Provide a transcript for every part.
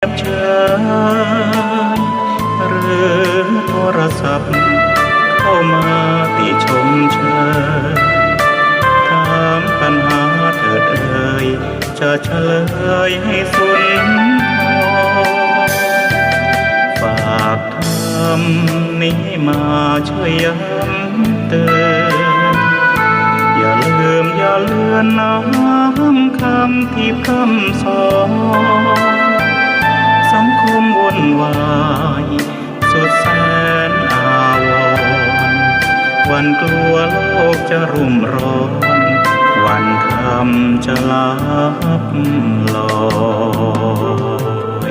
เชิญหรือโทรศัพท์เข้ามาติชมเชยถามปัญหาเถิดเอ่ยจะเฉลยให้สุนทรฝากธรรมนี้มาช่วยย้ำเตือนอย่าลืมอย่าเลือนน้ำคำที่พร่ำสอนสังคมวุ่นวายสุดแสนอาวรณ์วันกลัวโลกจะรุ่มร้อนวันคำจะลับลอ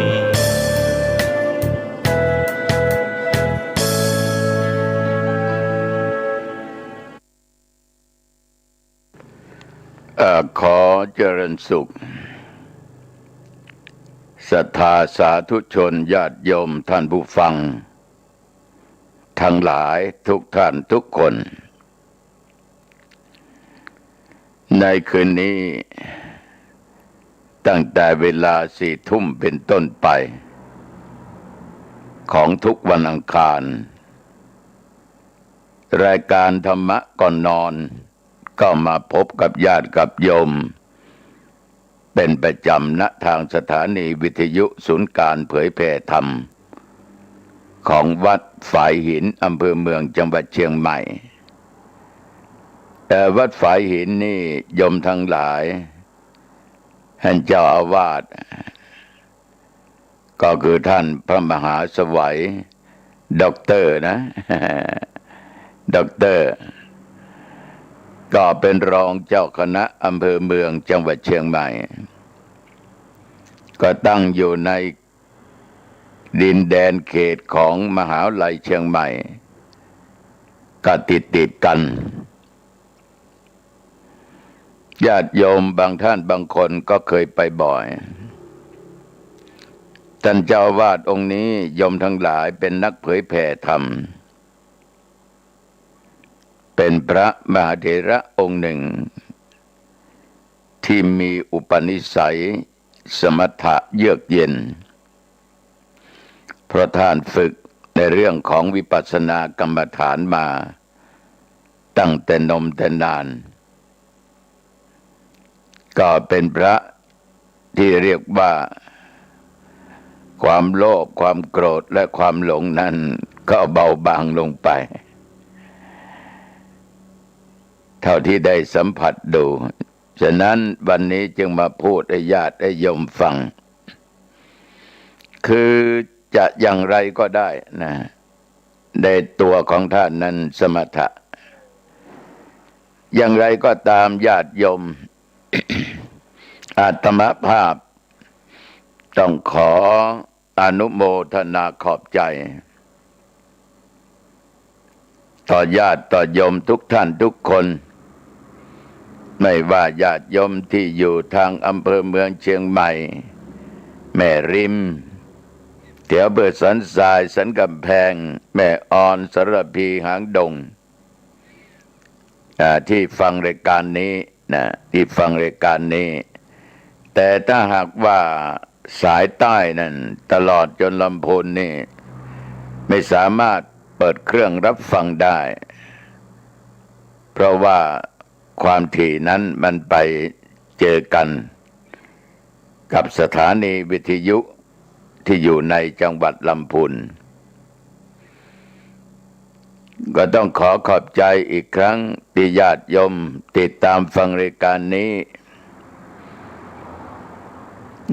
ยขอเจริญสุขศรัทธาสาธุชนญาติโยมท่านผู้ฟังทั้งหลายทุกท่านทุกคนในคืนนี้ตั้งแต่เวลา4 ทุ่มเป็นต้นไปของทุกวันอังคารรายการธรรมะก่อนนอนก็มาพบกับญาติกับโยมเป็นประจำณทางสถานีวิทยุศูนย์การเผยแผ่ธรรมของวัดฝายหินอำเภอเมืองจังหวัดเชียงใหม่แต่วัดฝายหินนี่โยมทั้งหลายท่านเจ้าอาวาสก็คือท่านพระมหาสวัยด็อกเตอร์นะด็อกเตอร์ก็เป็นรองเจ้าคณะอำเภอเมืองจังหวัดเชียงใหม่ก็ตั้งอยู่ในดินแดนเขตของมหาวิทยาลัยเชียงใหม่ก็ติดกันญาติโยมบางท่านบางคนก็เคยไปบ่อยท่านเจ้าอาวาสองค์นี้โยมทั้งหลายเป็นนักเผยแผ่ธรรมเป็นพระมหาเถระองค์หนึ่งที่มีอุปนิสัยสมถะเยือกเย็นเพราะท่านฝึกในเรื่องของวิปัสสนากรรมฐานมาตั้งแต่นมแต่นานก็เป็นพระที่เรียกว่าความโลภความโกรธและความหลงนั้นก็เบาบางลงไปเท่าที่ได้สัมผัสดูฉะนั้นวันนี้จึงมาพูดให้ญาติให้โยมฟังคือจะอย่างไรก็ได้นะในตัวของท่านนั้นสมถะอย่างไรก็ตามญาติโยม อาตมภาพต้องขออนุโมทนาขอบใจต่อญาติต่อโยมทุกท่านทุกคนไม่ว่าญาติโยมที่อยู่ทางอำเภอเมืองเชียงใหม่แม่ริมแถวอำเภอสันทรายสันกำแพงแม่ออนสระพีหางดงที่ฟังรายการนี้นะที่ฟังรายการนี้แต่ถ้าหากว่าสายใต้นั่นตลอดจนลำพูนนี่ไม่สามารถเปิดเครื่องรับฟังได้เพราะว่าความถี่นั้นมันไปเจอกันกับสถานีวิทยุที่อยู่ในจังหวัดลำพูนก็ต้องขอขอบใจอีกครั้งที่ญาติโยมติดตามฟังรายการนี้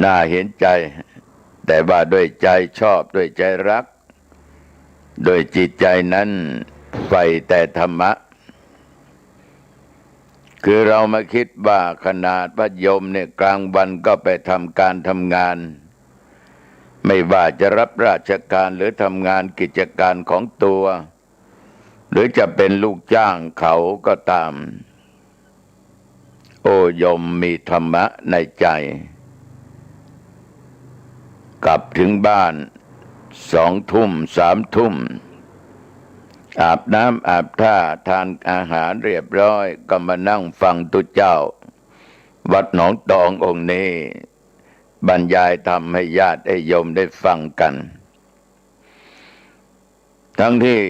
น่าเห็นใจแต่ว่าด้วยใจชอบด้วยใจรักโดยจิตใจนั้นใฝ่แต่ธรรมะคือเรามาคิดว่าขนาดว่าโยมเนี่ยกลางวันก็ไปทำการทำงานไม่ว่าจะรับราชการหรือทำงานกิจการของตัวหรือจะเป็นลูกจ้างเขาก็ตามโอ้โยมมีธรรมะในใจกลับถึงบ้าน2 ทุ่ม3 ทุ่มอาบน้ำอาบท่าทานอาหารเรียบร้อยก็มานั่งฟังตุเจ้าวัดหนองตององค์นี้ บรรยายธรรมให้ญาติให้โยมได้ฟังกันทั้งที่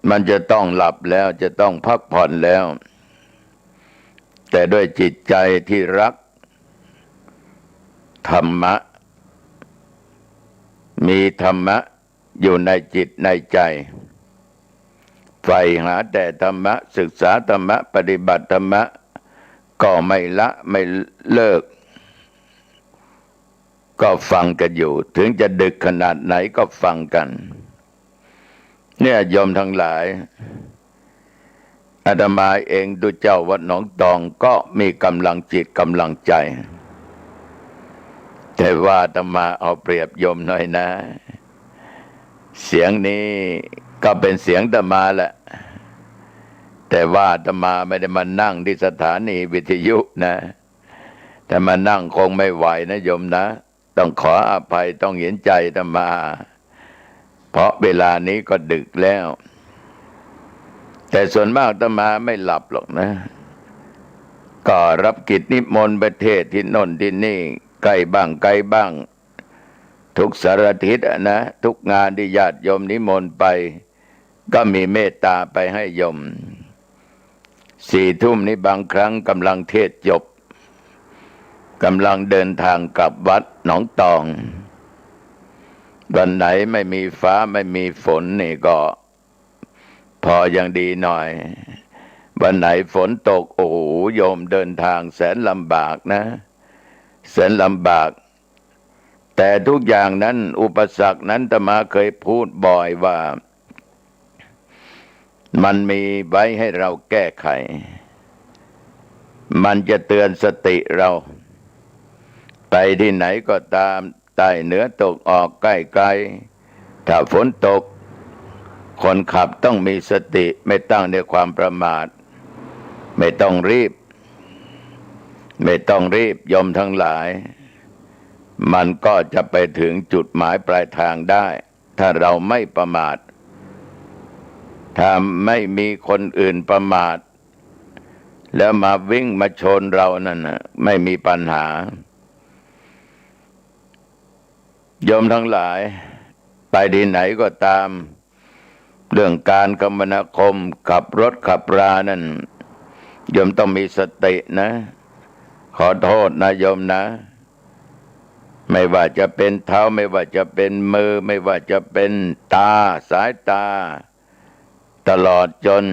มันจะต้องหลับแล้วจะต้องพักผ่อนแล้วแต่ด้วยจิตใจที่รักธรรมะมีธรรมะอยู่ในจิตในใจใฝ่หาแต่ธรรมะศึกษาธรรมะปฏิบัติธรรมะก็ไม่ละไม่เลิกก็ฟังกันอยู่ถึงจะดึกขนาดไหนก็ฟังกันเนี่ยโยมทั้งหลายอาตมาเองดูเจ้าวัดหนองตองก็มีกำลังจิตกำลังใจแต่ว่าอาตมาเอาเปรียบโยมหน่อยนะเสียงนี้ก็เป็นเสียงอาตมาแหละแต่ว่าอาตมาไม่ได้มานั่งที่สถานีวิทยุนะแต่มานั่งคงไม่ไหวนะโยมนะต้องขออภัยต้องเห็นใจอาตมาเพราะเวลานี้ก็ดึกแล้วแต่ส่วนมากอาตมาไม่หลับหรอกนะก็รับกิจนิมนต์ประเทศที่โน่นที่นี่ใกล้บ้างไกลบ้างทุกสารทิศนะทุกงานที่ญาติโยมนิมนต์ไปก็มีเมตตาไปให้โยม4 ทุ่มนี้บางครั้งกำลังเทศจบกำลังเดินทางกลับวัดหนองตองวันไหนไม่มีฟ้าไม่มีฝนนี่ก็พอยังดีหน่อยวันไหนฝนตกโอ้โหโยมเดินทางแสนลำบากนะแสนลำบากแต่ทุกอย่างนั้นอุปสรรคนั้นอาตมาเคยพูดบ่อยว่ามันมีไว้ให้เราแก้ไขมันจะเตือนสติเราไปที่ไหนก็ตามใต้เหนือตกออกใกล้ไกลถ้าฝนตกคนขับต้องมีสติไม่ตั้งในความประมาทไม่ต้องรีบโยมทั้งหลายมันก็จะไปถึงจุดหมายปลายทางได้ถ้าเราไม่ประมาทถ้าไม่มีคนอื่นประมาทแล้วมาวิ่งมาชนเรานั่นน่ะไม่มีปัญหาโยมทั้งหลายไปที่ไหนก็ตามเรื่องการคมนาคมขับรถขับรานั่นโยมต้องมีสตินะขอโทษนะโยมนะไม่ว่าจะเป็นเท้าไม่ว่าจะเป็นมือไม่ว่าจะเป็นตาสายตาตลอดจน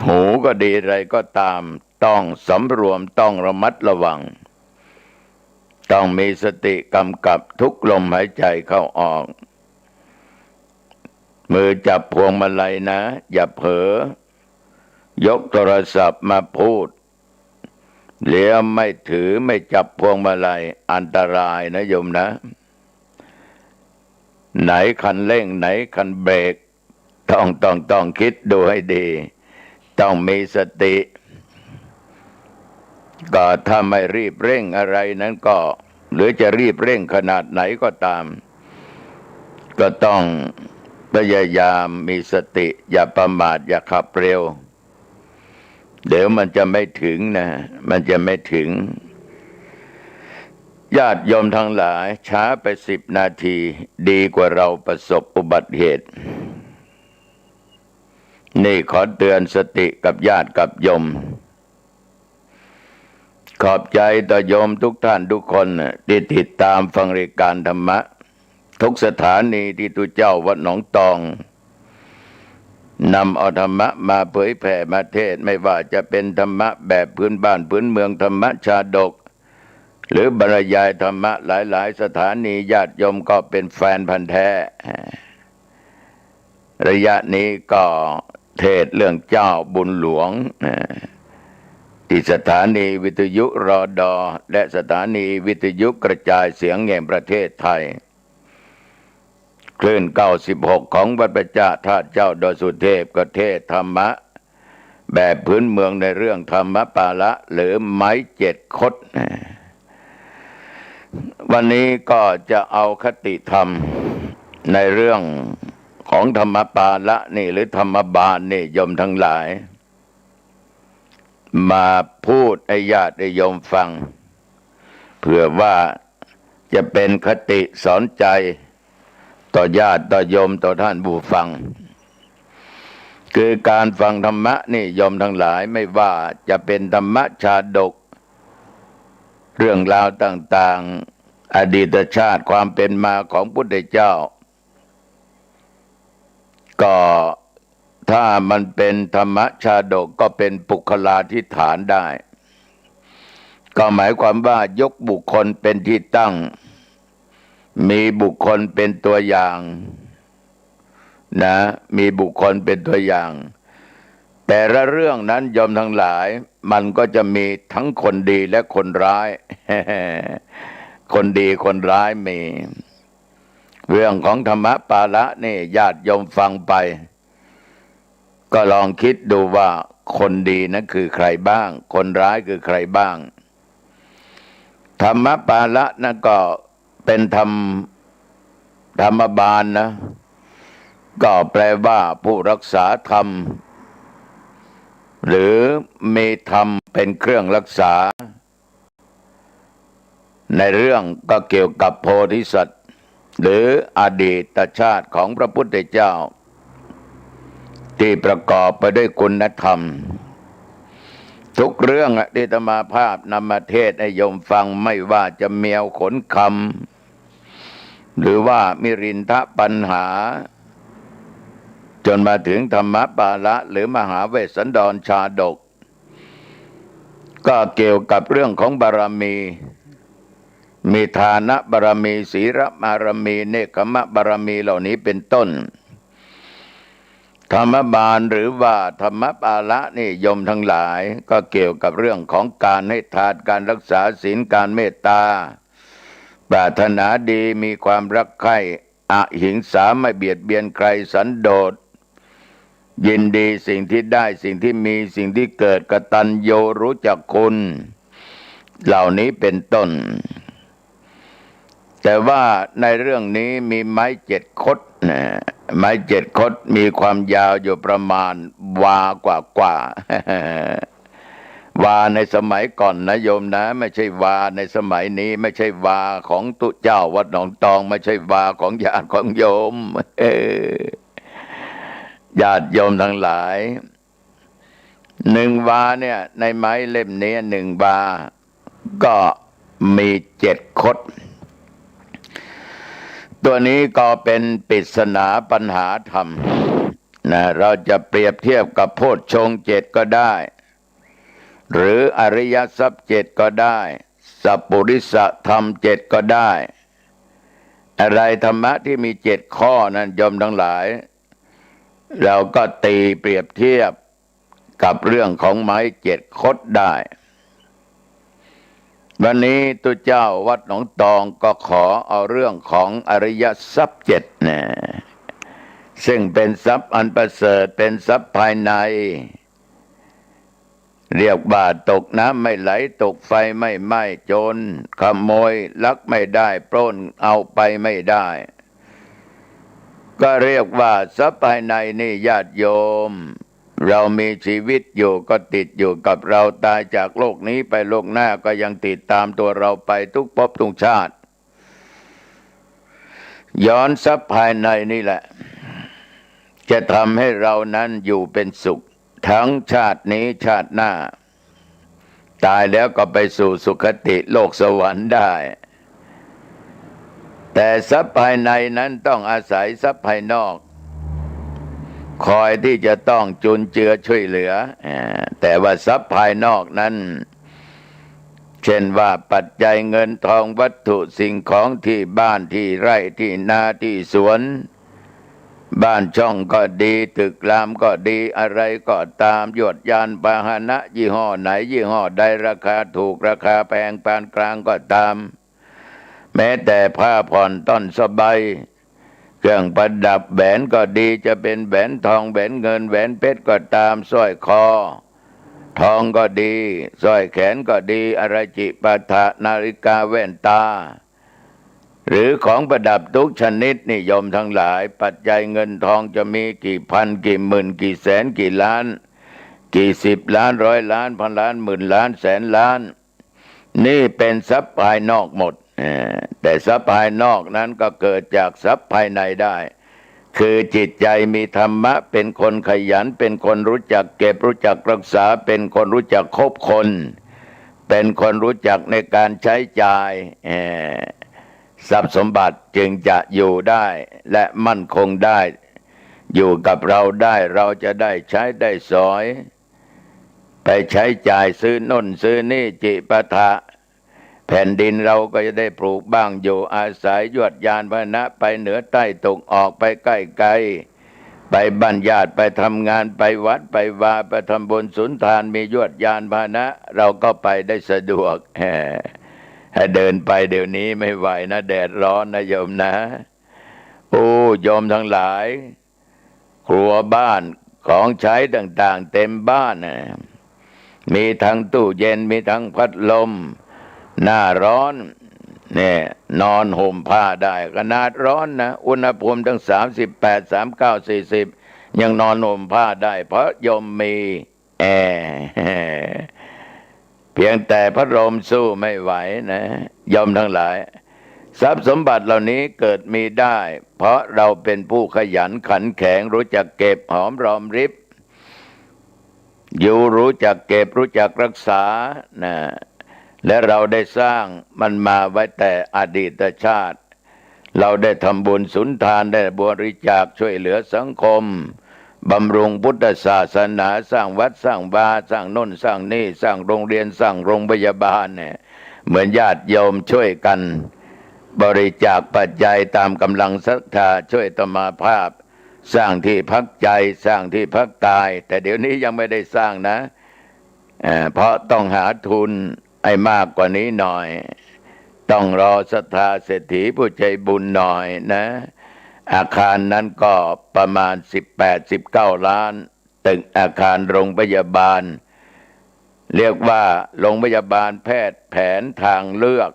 หูก็ดีอะไรก็ตามต้องสำรวมต้องระมัดระวังต้องมีสติกำกับทุกลมหายใจเข้าออกมือจับพวงมาลัยนะอย่าเผลอยกโทรศัพท์มาพูดเหลียวไม่ถือไม่จับพวงมาลัยอันตรายนะโยมนะไหนคันเร่งไหนคันเบรกต้องคิดดูให้ดีต้องมีสติก็ถ้าไม่รีบเร่งอะไรนั้นก็หรือจะรีบเร่งขนาดไหนก็ตามก็ต้องพยายามมีสติอย่าประมาทอย่าขับเร็วเดี๋ยวมันจะไม่ถึงนะมันจะไม่ถึงญาติโยมทั้งหลายช้าไป10 นาทีดีกว่าเราประสบอุบัติเหตุนี่ขอเตือนสติกับญาติกับโยมขอบใจต่อโยมทุกท่านทุกคนที่ติดตามฟังรายการธรรมะทุกสถานีที่ตุเจ้าวัดหนองตองนำเอาธรรมะมาเผยแผ่มาเทศไม่ว่าจะเป็นธรรมะแบบพื้นบ้านพื้นเมืองธรรมะชาดกหรือบรรยายธรรมะหลายๆสถานีญาติโยมก็เป็นแฟนพันธุ์แท้ระยะนี้ก็เทศเรื่องเจ้าบุญหลวงที่สถานีวิทยุรด.และสถานีวิทยุกระจายเสียงแห่งประเทศไทยคลื่น96ของวัดประจ่าธาตุเจ้าดอยสุเทพก็เทศธรรมะแบบพื้นเมืองในเรื่องธรรมปาละหรือไม้7 คดวันนี้ก็จะเอาคติธรรมในเรื่องของธรรมปาละนี่หรือธรรมบาลนี่โยมทั้งหลายมาพูดให้ญาติโยมฟัง เพื่อว่าจะเป็นคติสอนใจต่อญาติต่อโยมต่อท่านผู้ฟังคือการฟังธรรมะนี่โยมทั้งหลายไม่ว่าจะเป็นธรรมะชาดกเรื่องราวต่างๆอดีตชาติความเป็นมาของพุทธเจ้าก็ถ้ามันเป็นธรรมะชาดกก็เป็นปุคลาธิฐานได้ก็หมายความว่ายกบุคคลเป็นที่ตั้งมีบุคคลเป็นตัวอย่างนะมีบุคคลเป็นตัวอย่างแต่ละเรื่องนั้นโยมทั้งหลายมันก็จะมีทั้งคนดีและคนร้าย คนดีคนร้ายมีเรื่องของธรรมปาละนี่ญาติโยมฟังไปก็ลองคิดดูว่าคนดีนั้นคือใครบ้างคนร้ายคือใครบ้างธรรมปาละนั่นก็เป็นธรรมบาลนะก็แปลว่าผู้รักษาธรรมหรือมีธรรมเป็นเครื่องรักษาในเรื่องก็เกี่ยวกับโพธิสัตว์หรืออดีตชาติของพระพุทธเจ้าที่ประกอบไปด้วยคุณธรรมทุกเรื่องที่อาตมาภาพนำมาเทศน์ให้โยมฟังไม่ว่าจะเมียวขนคำหรือว่ามิรินทปัญหาจนมาถึงธรรมปาละหรือมหาเวสสันดรชาดกก็เกี่ยวกับเรื่องของบารมีมีทานบารมีศีลบารมีเนกขมบารมีเหล่านี้เป็นต้นธรรมบาลหรือว่าธรรมปาละนี่โยมทั้งหลายก็เกี่ยวกับเรื่องของการให้ทานการรักษาศีลการเมตตาปรารถนาดีมีความรักใคร่อหิงสาไม่เบียดเบียนใครสันโดษยินดีสิ่งที่ได้สิ่งที่มีสิ่งที่เกิดกตัญญูรู้จักคุณเหล่านี้เป็นต้นแต่ว่าในเรื่องนี้มีไม้7 คดนะไม้7 คดมีความยาวอยู่ประมาณวากว่า วาในสมัยก่อนนะโยมนะไม่ใช่วาในสมัยนี้ไม่ใช่วาของตุเจ้าวัดหนองตองไม่ใช่วาของญาติของโยมญาติโยมทั้งหลาย1 วาเนี่ยในไม้เล่มนี้1 วาก็มี7 คดตัวนี้ก็เป็นปริศนาปัญหาธรรมนะเราจะเปรียบเทียบกับโพชฌงค์7ก็ได้หรืออริยทรัพย์7ก็ได้สัพพุริสธรรม7ก็ได้อะไรธรรมะที่มี7 ข้อนั้นโยมทั้งหลายเราก็ตีเปรียบเทียบกับเรื่องของไม้7 คดได้วันนี้ตุเจ้าวัดหนองตองก็ขอเอาเรื่องของอริยทรัพย์7นะซึ่งเป็นทรัพย์อันประเสริฐเป็นทรัพย์ภายในเรียกว่าตกน้ำไม่ไหลตกไฟไม่ไหม้โจรขโมยลักไม่ได้ปล้นเอาไปไม่ได้ก็เรียกว่าทรัพย์ภายในนี่ญาติโยมเรามีชีวิตอยู่ก็ติดอยู่กับเราตายจากโลกนี้ไปโลกหน้าก็ยังติดตามตัวเราไปทุกภพทุกชาติย้อนทรัพย์ภายในนี่แหละจะทำให้เรานั้นอยู่เป็นสุขทั้งชาตินี้ชาติหน้าตายแล้วก็ไปสู่สุคติโลกสวรรค์ได้แต่ทรัพย์ภายในนั้นต้องอาศัยทรัพย์ภายนอกคอยที่จะต้องจุนเจือช่วยเหลือแต่ว่าทรัพย์ภายนอกนั้นเช่นว่าปัจจัยเงินทองวัตถุสิ่งของที่บ้านที่ไร่ที่นาที่สวนบ้านช่องก็ดีตึกรามก็ดีอะไรก็ตามยวดยานพาหนะยี่ห้อไหนยี่ห้อใดราคาถูกราคาแพงปานกลางก็ตามแม้แต่ผ้าผ่อนต้นสบายเครื่องประดับแหวนก็ดีจะเป็นแหวนทองแหวนเงินแหวนเพชรก็ตามสร้อยคอทองก็ดีสร้อยแขนก็ดีอรจิปาฐะนาฬิกาแว่นตาหรือของประดับทุกชนิดนิยมทั้งหลายปัจจัยเงินทองจะมีกี่พันกี่หมื่นกี่แสนกี่ล้านกี่10 ล้าน100 ล้านพันล้านหมื่นล้านแสนล้าน นี่เป็นทรัพย์ภายนอกหมดแต่ทรัพย์ภายนอกนั้นก็เกิดจากทรัพย์ภายในได้คือจิตใจมีธรรมะเป็นคนขยันเป็นคนรู้จักเก็บรู้จักรักษาเป็นคนรู้จักคบคนเป็นคนรู้จักในการใช้จ่ายทรัพย์สมบัติจึงจะอยู่ได้และมั่นคงได้อยู่กับเราได้เราจะได้ใช้ได้สอยไปใช้จ่ายซื้อน่นซื้อนี่จิปาถะแผ่นดินเราก็จะได้ปลูกบ้างอยู่อาศัยยวดยานพาหนะไปเหนือใต้ตกออกไปใกล้ไกลไปบ้านญาติไปทำงานไปวัดไปวาไปทำบุญสุนทานมียวดยานพาหนะเราก็ไปได้สะดวกให้เดินไปเดี๋ยวนี้ไม่ไหวนะแดดร้อนนะโยมนะโอ้โยมทั้งหลายครัวบ้านของใช้ต่างๆเต็มบ้านนะมีทั้งตู้เย็นมีทั้งพัดลมหน้าร้อนเนี่ยนอนห่มผ้าได้ขนาดร้อนนะอุณหภูมิตั้ง38 39 40ยังนอนห่มผ้าได้เพราะโยมมีแอร์เพียงแต่พัดลมสู้ไม่ไหวนะโยมทั้งหลายทรัพย์สมบัติเหล่านี้เกิดมีได้เพราะเราเป็นผู้ขยันขันแข็งรู้จักเก็บหอมรอมริบอยู่รู้จักเก็บรู้จักรักษานะและเราได้สร้างมันมาไว้แต่อดีตชาติเราได้ทำบุญสุนทานได้บริจาคช่วยเหลือสังคมบำรุงพุทธศาสนาสร้างวัดสร้างวาสร้างโน่นสร้างนี่สร้างโรงเรียนสร้างโรงพยาบาลเนี่ยเหมือนญาติโยมช่วยกันบริจาคปัจจัยตามกำลังศรัทธาช่วยอาตมาภาพสร้างที่พักใจสร้างที่พักกายแต่เดี๋ยวนี้ยังไม่ได้สร้างนะเพราะต้องหาทุนให้มากกว่านี้หน่อยต้องรอศรัทธาเศรษฐีผู้ใจบุญหน่อยนะอาคารนั้นก็ประมาณ18-19 ล้านตึกอาคารโรงพยาบาลเรียกว่าโรงพยาบาลแพทย์แผนทางเลือก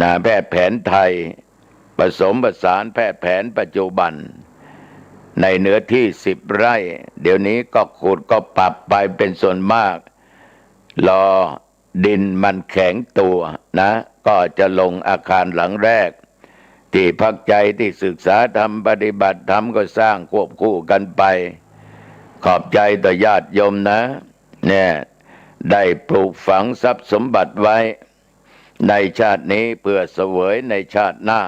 นะแพทย์แผนไทยผสมผสานแพทย์แผนปัจจุบันในเนื้อที่10 ไร่เดี๋ยวนี้ก็ขุดก็ปรับไปเป็นส่วนมากรอดินมันแข็งตัวนะก็จะลงอาคารหลังแรกที่พักใจที่ศึกษาธรรมปฏิบัติธรรมก็สร้างควบคู่กันไปขอบใจต่อญาติโยมนะเนี่ยได้ปลูกฝังทรัพย์สมบัติไว้ในชาตินี้เพื่อเสวยในชาติหน้า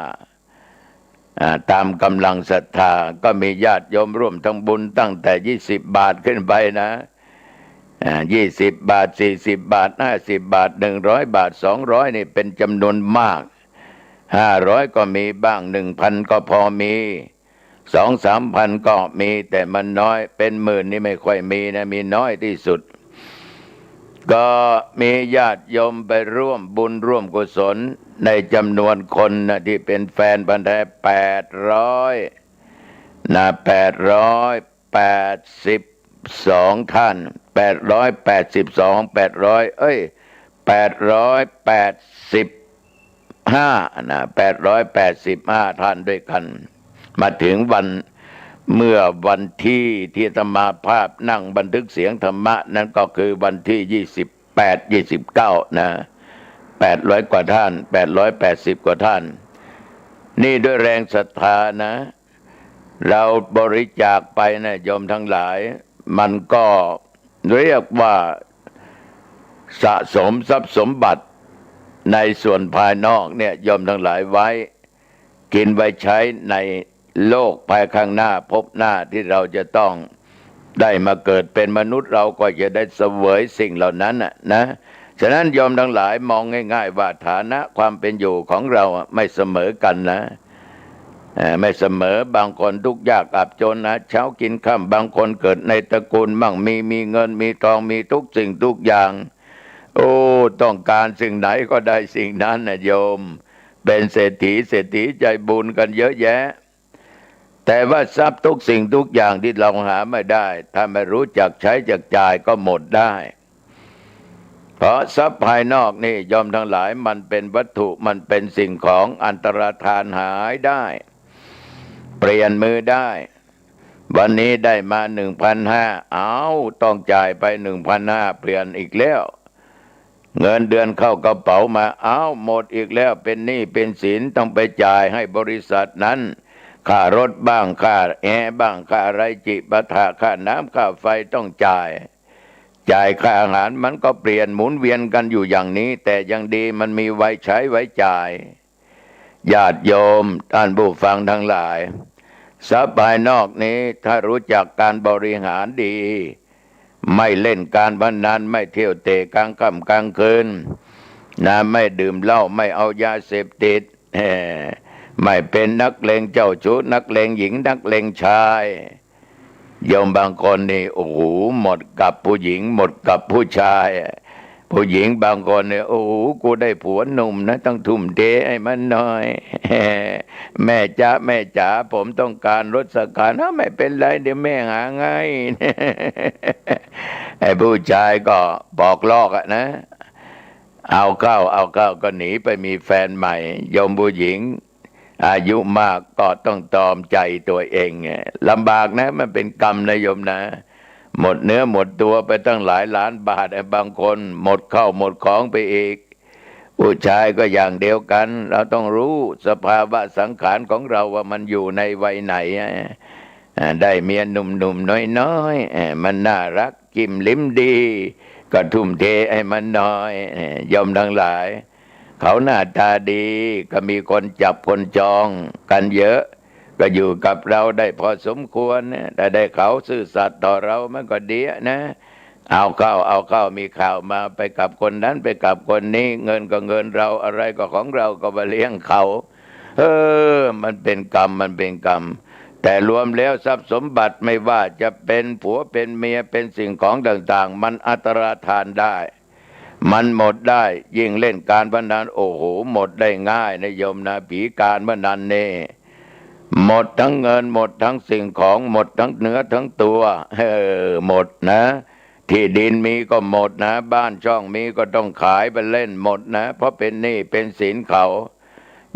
ตามกำลังศรัทธาก็มีญาติโยมร่วมทั้งบุญตั้งแต่20 บาทขึ้นไปนะ20 บาท40 บาท50 บาท100 บาท200นี่เป็นจำนวนมาก500ก็มีบ้าง 1,000 ก็พอมี 2-3 พันก็มีแต่มันน้อยเป็นหมื่นนี่ไม่ค่อยมีนะมีน้อยที่สุดก็มีญาติโยมไปร่วมบุญร่วมกุศลในจำนวนคนนะที่เป็นแฟนพันธุ์แท้800นะ882 ท่าน882 885นะ885 ท่านด้วยกันมาถึงเมื่อวันที่อาตมาภาพนั่งบันทึกเสียงธรรมะนั้นก็คือวันที่28-29นะ800 กว่าท่าน880 กว่าท่านนี่ด้วยแรงศรัทธานะเราบริจาคไปนะโยมทั้งหลายมันก็เรียกว่าสะสมทรัพย์สมบัติในส่วนภายนอกเนี่ยโยมทั้งหลายไว้กินไว้ใช้ในโลกภายข้างหน้าพบหน้าที่เราจะต้องได้มาเกิดเป็นมนุษย์เราก็จะได้เสวยสิ่งเหล่านั้นนะฉะนั้นโยมทั้งหลายมองง่ายๆว่าฐานะความเป็นอยู่ของเราไม่เสมอกันนะไม่เสมอบางคนทุกข์ยากอับจนนะเช้ากินค่ำบางคนเกิดในตระกูลมั่งมีเงินมีทองมีทุกสิ่งทุกอย่างโอ้ต้องการสิ่งไหนก็ได้สิ่งนั้นนะโยมเป็นเศรษฐีใจบุญกันเยอะแยะแต่ว่าทรัพย์ทุกสิ่งทุกอย่างที่เราหาไม่ได้ถ้าไม่รู้จักใช้จักจ่ายก็หมดได้เพราะทรัพย์ภายนอกนี่ยอมทั้งหลายมันเป็นวัตถุมันเป็นสิ่งของอันตรธานหายได้เปลี่ยนมือได้วันนี้ได้มา 1,500 ต้องจ่ายไป 1,500 เปลี่ยนอีกแล้ว เงินเดือนเข้ากระเป๋ามาอ้าวหมดอีกแล้วเป็นหนี้เป็นสินต้องไปจ่ายให้บริษัทนั้นค่ารถบ้างค่าแอร์บ้างค่าอะไรจิปาถะค่าน้ำค่าไฟต้องจ่ายค่าอาหารมันก็เปลี่ยนหมุนเวียนกันอยู่อย่างนี้แต่ยังดีมันมีไว้ใช้ไว้จ่ายญาติโยมท่านผู้ฟังทั้งหลายทรัพย์ภายนอกนี้ถ้ารู้จักการบริหารดีไม่เล่นการพนันไม่เที่ยวเตะกลางค่ำกลางคืนไม่ดื่มเหล้าไม่เอายาเสพติดไม่เป็นนักเลงเจ้าชู้นักเลงหญิงนักเลงชายโยมบางคนนี่โอ้โหหมดกับผู้หญิงหมดกับผู้ชายผู้หญิงบางคนเนี่ยโอ้โหกูได้ผัวหนุ่มนะต้องทุ่มเทให้มันหน่อยแม่จ๋าผมต้องการรถสักคันไม่เป็นไรเดี๋ยวแม่หาง่ายไอ้ผู้ชายก็บอกลอกอะนะเอาเข้าก็หนีไปมีแฟนใหม่โยมผู้หญิงอายุมากก็ต้องตอมใจตัวเองลำบากนะมันเป็นกรรมนะโยมนะหมดเนื้อหมดตัวไปตั้งหลายล้านบาทบางคนหมดข้าวหมดของไปอีกผู้ชายก็อย่างเดียวกันเราต้องรู้สภาวะสังขารของเราว่ามันอยู่ในวัยไหนได้เมียหนุ่มๆน้อยๆมันน่ารักกิมลิ้มดีก็ทุ่มเทให้มันน้อยยอมทั้งหลายเขาหน้าตาดีก็มีคนจับคนจองกันเยอะก็อยู่กับเราได้พอสมควรแต่ได้เขาซื่อสัตย์ต่อเรามันก็ดีนะเอาเข้ามีข่าวมาไปกับคนนั้นไปกับคนนี้เงินก็เงินเราอะไรก็ของเราก็มาเลี้ยงเขามันเป็นกรรมแต่รวมแล้วทรัพย์สมบัติไม่ว่าจะเป็นผัวเป็นเมียเป็นสิ่งของต่างๆมันอันตรธานได้มันหมดได้ยิ่งเล่นการพนันโอ้โหหมดได้ง่ายนะโยมนะผีการพนันเน่หมดทั้งเงินหมดทั้งสิ่งของหมดทั้งเนื้อทั้งตัวหมดนะที่ดินมีก็หมดนะบ้านช่องมีก็ต้องขายไปเล่นหมดนะเพราะเป็นหนี้เป็นสินเขา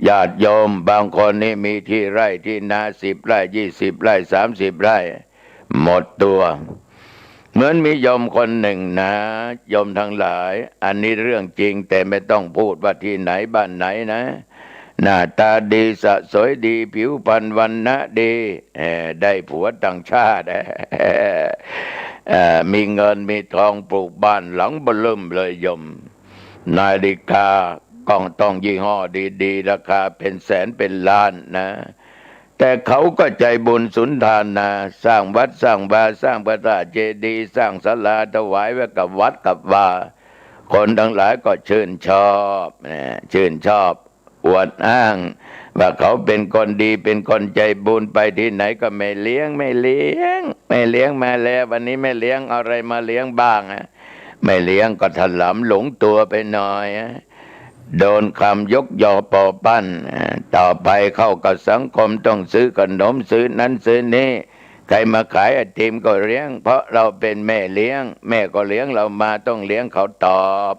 ญาติโยมบางคนนี่มีที่ไร่ที่นา10 ไร่20 ไร่30 ไร่หมดตัวเหมือนมีโยมคนหนึ่งนะโยมทั้งหลายอันนี้เรื่องจริงแต่ไม่ต้องพูดว่าที่ไหนบ้านไหนนะหน้าตาดีสะสวยดีผิวพรรณวรรณะดีได้ผัวต่างชาติมีเงินมีทองปลูกบ้านหลังเบิ่มเลยโยมนาฬิกาก็ต้องยี่ห้อดีๆราคาเป็นแสนเป็นล้านนะแต่เขาก็ใจบุญสุนทานนะสร้างวัดสร้างวาสร้างพระธาตุเจดีย์สร้างศาลาถวายไว้กับวัดกับวาคนทั้งหลายก็ชื่นชอบอวดอ้างว่าเขาเป็นคนดีเป็นคนใจบุญไปที่ไหนก็ไม่เลี้ยงมาแล้ววันนี้ไม่เลี้ยงอะไรมาเลี้ยงบ้างไม่เลี้ยงก็ถลำหลงตัวไปหน่อยโดนคำยกยอปอปั้นต่อไปเข้ากับสังคมต้องซื้อขนมซื้อนั้นซื้อนี้ใครมาขายไอติมก็เลี้ยงเพราะเราเป็นแม่เลี้ยงแม่ก็เลี้ยงเรามาต้องเลี้ยงเขาตอบ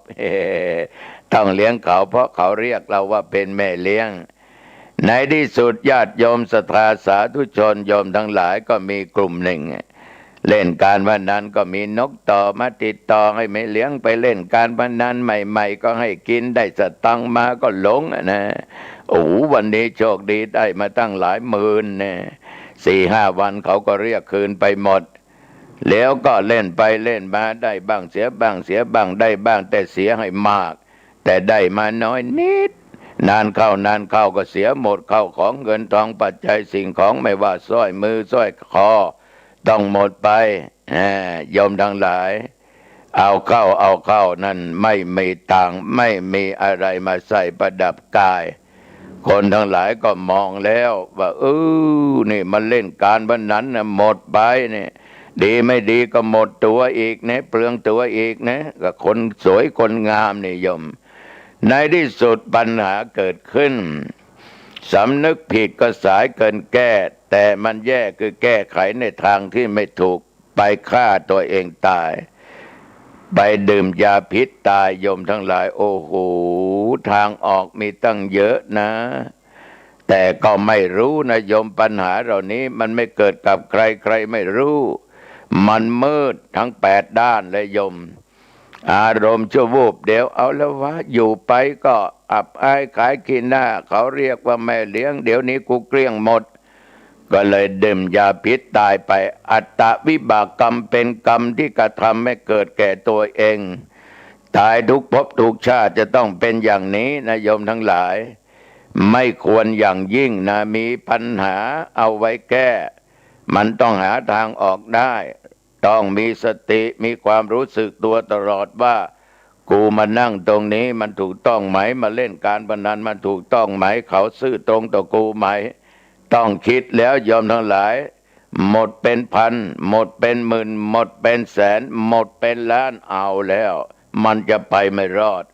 ต้องเลี้ยงเขาเพราะเขาเรียกเราว่าเป็นแม่เลี้ยงในที่สุดญาติโยมศรัทธาสาธุชนโยมทั้งหลายก็มีกลุ่มหนึ่งเล่นการพนันก็มีนกต่อมาติดต่อให้ไม่เลี้ยงไปเล่นการพนันใหม่ๆก็ให้กินได้สตังค์มาก็หลงนะโอ้วันนี้โชคดีได้มาตั้งหลายหมื่นเนี่ย4-5 วันเขาก็เรียกคืนไปหมดแล้วก็เล่นไปเล่นมาได้บ้างเสียบ้างได้บ้างแต่เสียให้มากแต่ได้มาน้อยนิดนานเข้าก็เสียหมดเข้าของเงินทองปัจจัยสิ่งของไม่ว่าสร้อยมือสร้อยคอต้องหมดไปโยมทั้งหลายเอาเข้านั่นไม่มีตังค์ไม่มีอะไรมาใส่ประดับกายคนทั้งหลายก็มองแล้วว่านี่มันเล่นการพนันนะหมดไปเนี่ยดีไม่ดีก็หมดตัวอีกนะเปลืองตัวอีกนะก็คนสวยคนงามนี่โยมในที่สุดปัญหาเกิดขึ้นสำนึกผิดก็สายเกินแก้แต่มันแย่คือแก้ไขในทางที่ไม่ถูกไปฆ่าตัวเองตายไปดื่มยาพิษตายโยมทั้งหลายโอ้โหทางออกมีตั้งเยอะนะแต่ก็ไม่รู้นะโยมปัญหาเหล่านี้มันไม่เกิดกับใครไม่รู้มันมืดทั้ง8 ด้านเลยโยม อารมณ์ชั่ววูบเดี๋ยวเอาแล้ววะอยู่ไปก็อับอายขายขี้หน้าเขาเรียกว่าแม่เลี้ยงเดี๋ยวนี้กูเกลี้ยงหมดก็เลยดื่มยาพิษตายไปอัตตวิบากกรรมเป็นกรรมที่กระทำให้เกิดแก่ตัวเองตายทุกภพทุกชาติจะต้องเป็นอย่างนี้นะโยมทั้งหลายไม่ควรอย่างยิ่งนะมีปัญหาเอาไว้แก้มันต้องหาทางออกได้ต้องมีสติมีความรู้สึกตัวตลอดว่ากูมานั่งตรงนี้มันถูกต้องไหมมาเล่นการพนันมันถูกต้องไหมเขาซื่อตรงต่อกูไหมต้องคิดแล้วยอมทั้งหลายหมดเป็นพันหมดเป็นหมื่นหมดเป็นแสนหมดเป็นล้านเอาแล้วมันจะไปไม่รอด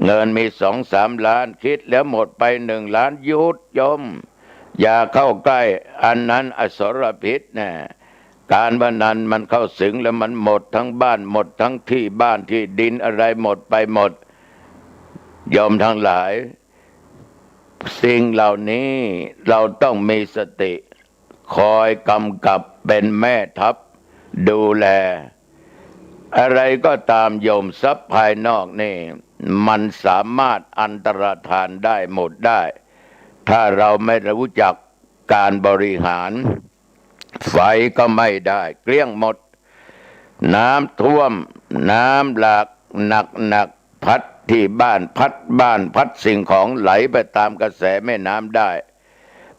เงินมี2-3 ล้านคิดแล้วหมดไป1 ล้านหยุดโยมอย่าเข้าใกล้อันนั้นอสรพิษนะการพนันมันเข้าสิงแล้วมันหมดทั้งบ้านหมดทั้งที่บ้านที่ดินอะไรหมดไปหมดโยมทั้งหลายสิ่งเหล่านี้เราต้องมีสติคอยกำกับเป็นแม่ทัพดูแลอะไรก็ตามโยมทรัพย์ภายนอกนี่มันสามารถอันตรธานได้หมดได้ถ้าเราไม่รู้จักการบริหารไฟก็ไม่ได้เกลี้ยงหมดน้ำท่วมน้ำหลากหนักพัดที่บ้านพัดสิ่งของไหลไปตามกระแสแม่น้ำได้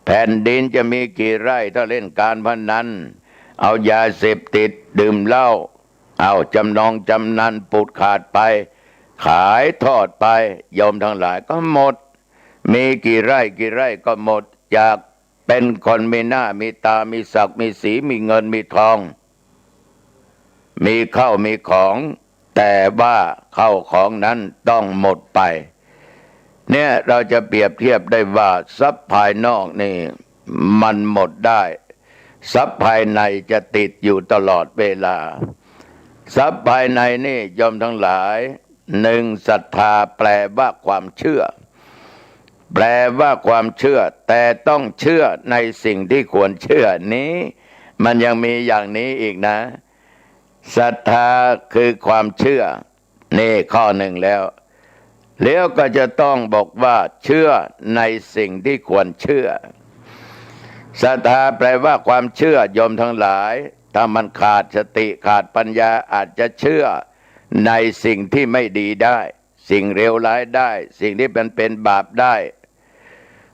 แผ่นดินจะมีกี่ไร่ถ้าเล่นการพนันเอายาเสพติดดื่มเหล้าเอาจำนองจำนันปูดขาดไปขายทอดไปโยมทั้งหลายก็หมดมีกี่ไร่ก็หมดจากเป็นคนมีหน้ามีตามีศักดิ์มีสีมีเงินมีทองมีข้าวมีของแต่ว่าข้าวของนั้นต้องหมดไปเนี่ยเราจะเปรียบเทียบได้ว่าทรัพย์ภายนอกนี่มันหมดได้ทรัพย์ภายในจะติดอยู่ตลอดเวลาทรัพย์ภายในนี่ยอมทั้งหลาย1ศรัทธาแปลว่าความเชื่อแปลว่าความเชื่อแต่ต้องเชื่อในสิ่งที่ควรเชื่อนี้มันยังมีอย่างนี้อีกนะศรัทธาคือความเชื่อนี่ข้อหนึ่งแล้วก็จะต้องบอกว่าเชื่อในสิ่งที่ควรเชื่อศรัทธาแปลว่าความเชื่อโยมทั้งหลายถ้ามันขาดสติขาดปัญญาอาจจะเชื่อในสิ่งที่ไม่ดีได้สิ่งเลวร้ายได้สิ่งที่เป็นบาปได้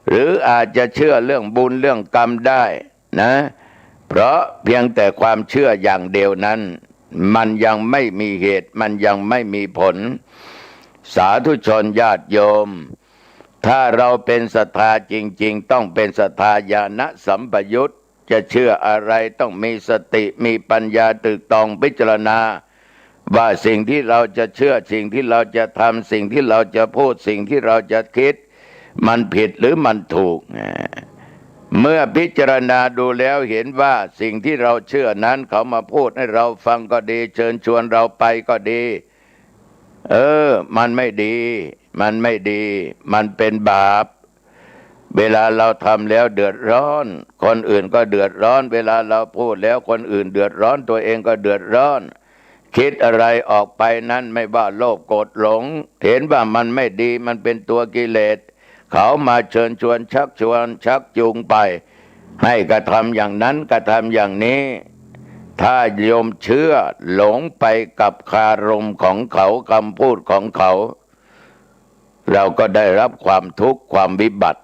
หรืออาจจะเชื่อเรื่องบุญเรื่องกรรมได้นะเพราะเพียงแต่ความเชื่ออย่างเดียวนั้นมันยังไม่มีเหตุมันยังไม่มีผลสาธุชนญาติโยมถ้าเราเป็นศรัทธาจริงๆต้องเป็นศรัทธาญาณสัมปยุตจะเชื่ออะไรต้องมีสติมีปัญญาตึกตองพิจารณาว่าสิ่งที่เราจะเชื่อสิ่งที่เราจะทำสิ่งที่เราจะพูดสิ่งที่เราจะคิดมันผิดหรือมันถูกเมื่อพิจารณาดูแล้วเห็นว่าสิ่งที่เราเชื่อนั้นเขามาพูดให้เราฟังก็ดีเชิญชวนเราไปก็ดีมันไม่ดีมันเป็นบาปเวลาเราทำแล้วเดือดร้อนคนอื่นก็เดือดร้อนเวลาเราพูดแล้วคนอื่นเดือดร้อนตัวเองก็เดือดร้อนคิดอะไรออกไปนั้นไม่ว่าโลภโกรธหลงเห็นว่ามันไม่ดีมันเป็นตัวกิเลสเขามาเชิญชวนชักจูงไปให้กระทำอย่างนั้นกระทำอย่างนี้ถ้าโยมเชื่อหลงไปกับคารมของเขาคำพูดของเขาเราก็ได้รับความทุกข์ความวิบัติ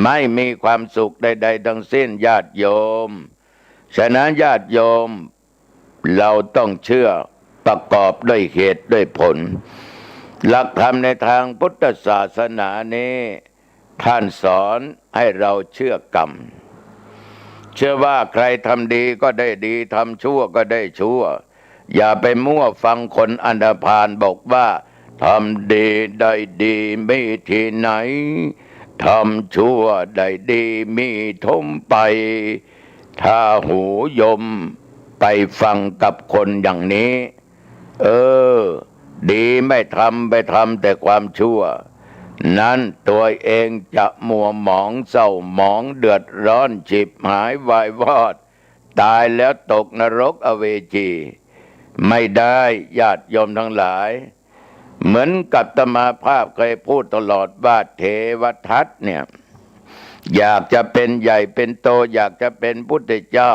ไม่มีความสุขใดๆทั้งสิ้นญาติโยมฉะนั้นญาติโยมเราต้องเชื่อประกอบด้วยเหตุด้วยผลหลักธรรมในทางพุทธศาสนานี้ท่านสอนให้เราเชื่อกรรมเชื่อว่าใครทำดีก็ได้ดีทำชั่วก็ได้ชั่วอย่าไปมั่วฟังคนอันธพาลบอกว่าทำดีได้ดีมีที่ไหนทำชั่วได้ดีมีทมไปถ้าหูยมไปฟังกับคนอย่างนี้ดีไม่ทำไปทำแต่ความชั่วนั้นตัวเองจะมัวหมองเศร้าหมองเดือดร้อนฉิบหายวายวอดตายแล้วตกนรกอเวจี ไม่ได้ญาติโยมทั้งหลาย เหมือนกับอาตมาภาพเคยพูดตลอดว่าเทวทัตเนี่ยอยากจะเป็นใหญ่เป็นโตอยากจะเป็นพุทธเจ้า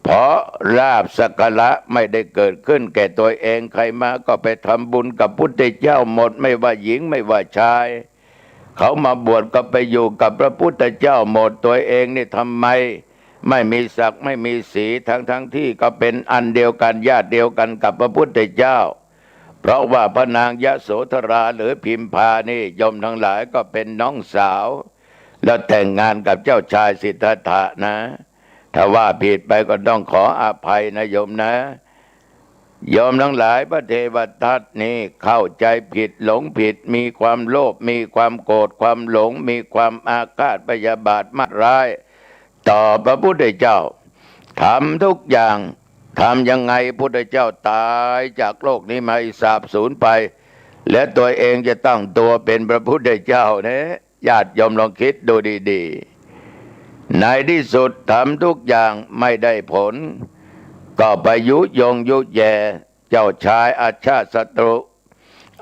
เพราะลาภสักการะไม่ได้เกิดขึ้นแก่ตัวเองใครมาก็ไปทำบุญกับพุทธเจ้าหมดไม่ว่าหญิงไม่ว่าชายเขามาบวชก็ไปอยู่กับพระพุทธเจ้าหมดตัวเองนี่ทำไมไม่มีศักดิ์ไม่มีสีทั้งที่ก็เป็นอันเดียวกันญาติเดียวกันกับพระพุทธเจ้าเพราะว่าพระนางยโสธราหรือพิมพานี่โยมทั้งหลายก็เป็นน้องสาวแล้วแต่งงานกับเจ้าชายสิทธัตถะนะถ้าว่าผิดไปก็ต้องขออภัยนะโยมนะโยมทั้งหลายพระเทวทัตนี่เข้าใจผิดหลงผิดมีความโลภมีความโกรธความหลงมีความอาฆาตพยาบาทมาร้ายต่อพระพุทธเจ้าทำทุกอย่างทำยังไงพุทธเจ้าตายจากโลกนี้มาสาบสูญไปและตัวเองจะตั้งตัวเป็นพระพุทธเจ้าเนี่ยญาติโยมลองคิดดูดีๆในที่สุดทำทุกอย่างไม่ได้ผลก็ไปยุยงยุแย่เจ้าชายอาชาติศัตรู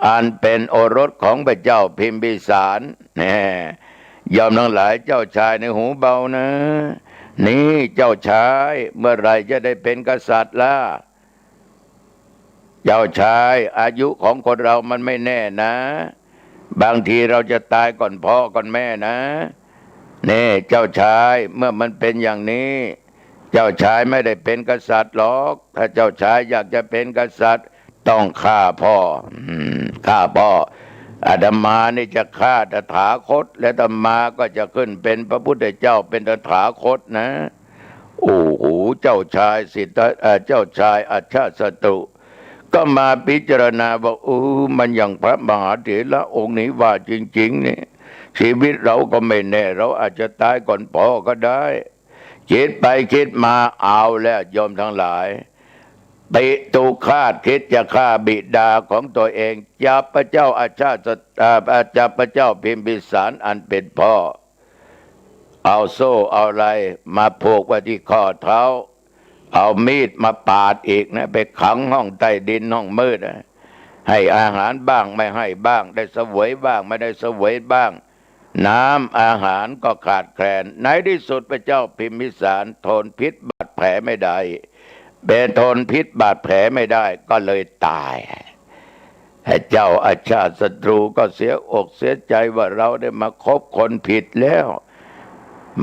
อันเป็นโอรสของพระเจ้าพิมพิสารเนี่ยยอมทั้งหลายเจ้าชายในหูเบานะนี่เจ้าชายเมื่อไรจะได้เป็นกษัตริย์ล่ะเจ้าชายอายุของคนเรามันไม่แน่นะบางทีเราจะตายก่อนพ่อก่อนแม่นะนี่เจ้าชายเมื่อมันเป็นอย่างนี้เจ้าชายไม่ได้เป็นกษัตริย์หรอกถ้าเจ้าชายอยากจะเป็นกษัตริย์ต้องฆ่าพ่อฆ่าพ่ออาตมานี่จะฆ่าตถาคตและอาตมาก็จะขึ้นเป็นพระพุทธเจ้าเป็นตถาคตนะโอ้โหเจ้าชายเจ้าชายอาชาติศัตรูก็มาพิจารณาว่ามันอย่างพระมหาเถระองค์นี้ว่าจริงๆนี่ชีวิตเราก็ไม่แน่เราอาจจะตายก่อนพ่อก็ได้คิดไปคิดมาเอาแล้วโยมทั้งหลายปิตุฆาตคิดจะฆ่าบิดาของตัวเองจับพระเจ้าอาชาติจับพระเจ้าพิมพิสารอันเป็นพ่อเอาโซ่เอาอะไรมาผูกไว้ที่ข้อเท้าเอามีดมาปาดอีกนะไปขังห้องใต้ดินห้องมืดให้อาหารบ้างไม่ให้บ้างได้เสวยบ้างไม่ได้เสวยบ้างน้ำอาหารก็ขาดแคลนในที่สุดพระเจ้าพิมพิสารทนพิษบาดแผลไม่ได้ทนพิษบาดแผลไม่ได้ก็เลยตายเจ้าอาชาติศัตรูก็เสียอกเสียใจว่าเราได้มาคบคนผิดแล้ว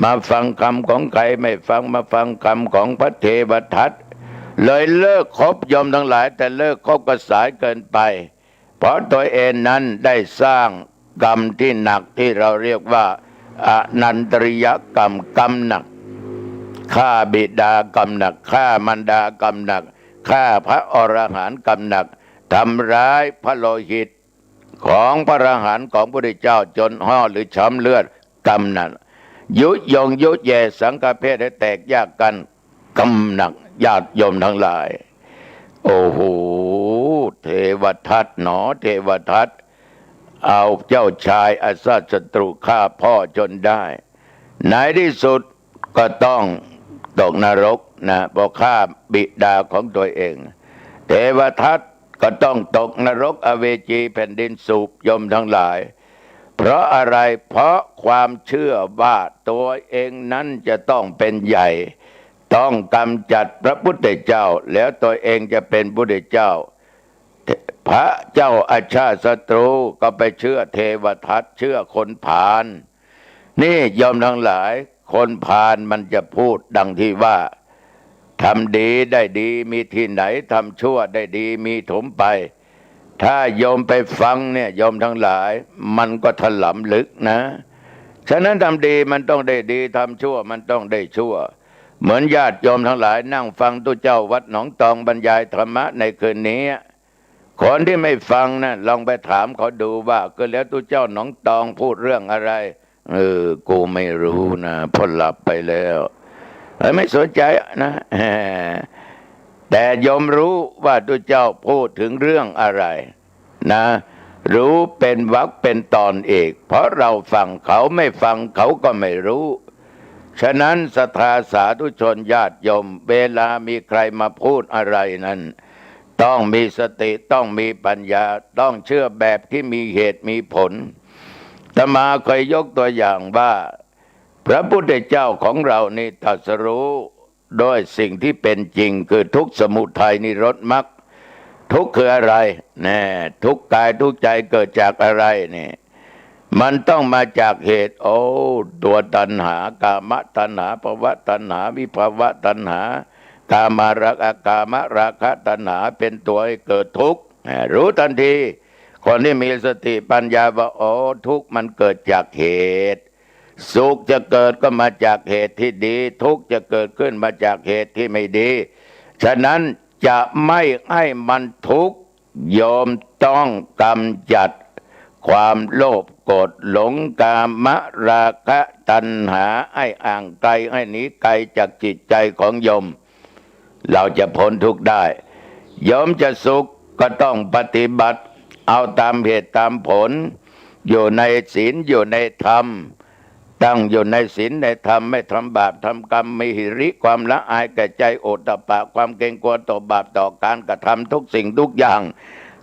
มาฟังคำของใครไม่ฟังมาฟังคำของพระเทวทัตเลยเลิกคบยอมทั้งหลายแต่เลิกคบก็สายเกินไปเพราะตัวเองนั้นได้สร้างกรรมที่หนักที่เราเรียกว่าอนันตริยกรรมกรรมหนักฆ่าบิดากรรมหนักฆ่ามารดากรรมหนักฆ่าพระอรหันต์กรรมหนักทำร้ายพระโลหิตของพระอรหันต์ของพระพุทธเจ้าจนห่อหรือช้ำเลือดกรรมหนักยุยงยุแย่สังฆเพศให้แตกแยกกันกรรมหนักญาติโยมทั้งหลายโอ้โหเทวทัตหนอเทวทัตเอาเจ้าชายอาชาติศัตรูฆ่าพ่อจนได้ในที่สุดก็ต้องตกนรกนะเพราะฆ่าบิดาของตัวเองเทวทัตก็ต้องตกนรกอเวจีแผ่นดินสูบยมทั้งหลายเพราะอะไรเพราะความเชื่อว่าตัวเองนั้นจะต้องเป็นใหญ่ต้องกำจัดพระพุทธเจ้าแล้วตัวเองจะเป็นพุทธเจ้าพระเจ้าอาชาติศัตรูก็ไปเชื่อเทวทัตเชื่อคนพาลนี่ยอมทั้งหลายคนพาลมันจะพูดดังที่ว่าทำดีได้ดีมีที่ไหนทำชั่วได้ดีมีถมไปถ้าโยมไปฟังเนี่ยโยมทั้งหลายมันก็ถลำลึกนะฉะนั้นทำดีมันต้องได้ดีทำชั่วมันต้องได้ชั่วเหมือนญาติโยมทั้งหลายนั่งฟังตู้เจ้าวัดหนองตองบรรยายธรรมะในคืนนี้คนที่ไม่ฟังนะลองไปถามเขาดูว่าก็แล้วตู้เจ้าหนองตองพูดเรื่องอะไรกูไม่รู้นะพอหลับไปแล้วไม่สนใจนะแต่ยอมรู้ว่าตู้เจ้าพูดถึงเรื่องอะไรนะรู้เป็นวรรคเป็นตอนเอกเพราะเราฟังเขาไม่ฟังเขาก็ไม่รู้ฉะนั้นศรัทธาสาธุชนญาติโยมเวลามีใครมาพูดอะไรนั้น ต้องมีสติต้องมีปัญญาต้องเชื่อแบบที่มีเหตุมีผลอาตมาเคยยกตัวอย่างว่าพระพุทธเจ้าของเรานี่ตรัสรู้ด้วยสิ่งที่เป็นจริงคือทุกข์สมุทัยนิโรธมรรคทุกข์คืออะไรแน่ทุกข์กายทุกข์ใจเกิดจากอะไรนี่มันต้องมาจากเหตุตัวตัณหากามตัณหาภวตัณหาวิภวตัณหากามราคะกามราคะตัณหาเป็นตัวให้เกิดทุกข์รู้ทันทีคนที่มีสติปัญญาว่าทุกข์มันเกิดจากเหตุสุขจะเกิดก็มาจากเหตุที่ดีทุกข์จะเกิดขึ้นมาจากเหตุที่ไม่ดีฉะนั้นจะไม่ให้มันทุกข์โยมต้องกำจัดความโลภโกรธหลงกามราคะตัณหาให้ห่างไกลให้หนีไกลจากจิตใจของโยมเราจะพ้นทุกข์ได้โยมจะสุขก็ต้องปฏิบัติเอาตามเหตุตามผลอยู่ในศีลอยู่ในธรรมตั้งอยู่ในศีลในธรรมไม่ทำบาปทำกรรมมีหิริความละอายแก่ใจโอตตัปปะความเกรงกลัวต่อบาปต่อการกระทำทุกสิ่งทุกอย่าง